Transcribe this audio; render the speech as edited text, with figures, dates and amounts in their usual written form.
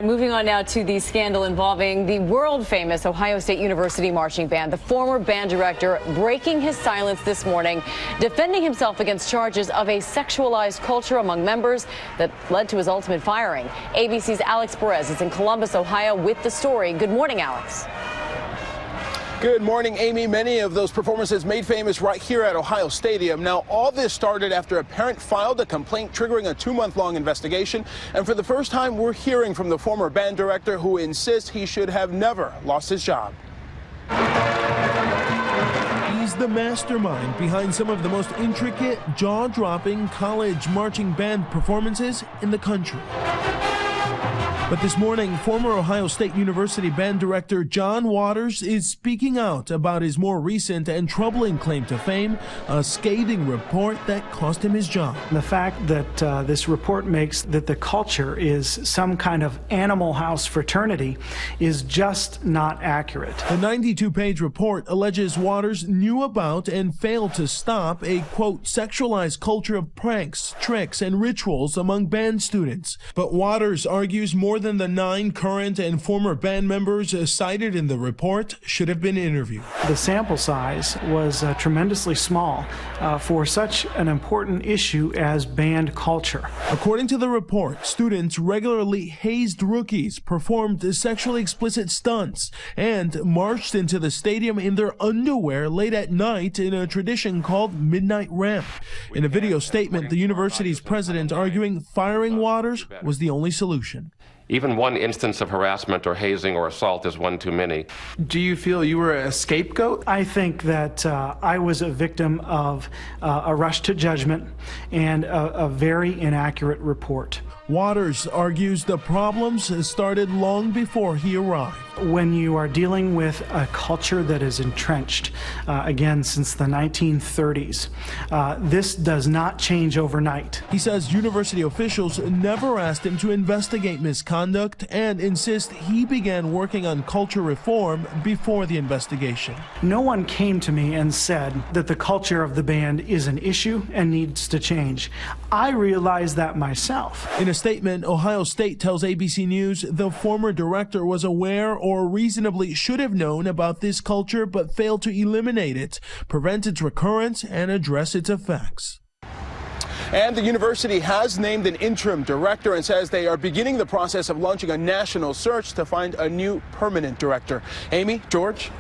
Moving on now to the scandal involving the world-famous Ohio State University marching band. The former band director breaking his silence this morning, defending himself against charges of a sexualized culture among members that led to his ultimate firing. ABC's Alex Perez is in Columbus, Ohio with the story. Good morning, Alex. Good morning, Amy. Many of those performances made famous right here at Ohio Stadium. Now, all this started after a parent filed a complaint triggering a 2-month-long investigation. And for the first time, we're hearing from the former band director who insists he should have never lost his job. He's the mastermind behind some of the most intricate, jaw-dropping college marching band performances in the country. But this morning, former Ohio State University band director Jon Waters is speaking out about his more recent and troubling claim to fame, a scathing report that cost him his job. The fact that this report makes that the culture is some kind of animal house fraternity is just not accurate. The 92-page report alleges Waters knew about and failed to stop a, quote, sexualized culture of pranks, tricks, and rituals among band students. But Waters argues more than the 9 current and former band members cited in the report should have been interviewed. The sample size was tremendously small for such an important issue as band culture. According to the report, students regularly hazed rookies, performed sexually explicit stunts, and marched into the stadium in their underwear late at night in a tradition called Midnight Ramp. In a video statement, the university's president arguing firing Waters was the only solution. Even one instance of harassment or hazing or assault is one too many. Do you feel you were a scapegoat? I think that I was a victim of a rush to judgment and a very inaccurate report. Waters argues the problems started long before he arrived. When you are dealing with a culture that is entrenched, again, since the 1930s, this does not change overnight. He says university officials never asked him to investigate misconduct and insists he began working on culture reform before the investigation. No one came to me and said that the culture of the band is an issue and needs to change. I realized that myself. In a statement, Ohio State tells ABC News the former director was aware or reasonably should have known about this culture but failed to eliminate it, prevent its recurrence, and address its effects. And the university has named an interim director and says they are beginning the process of launching a national search to find a new permanent director. Amy, George?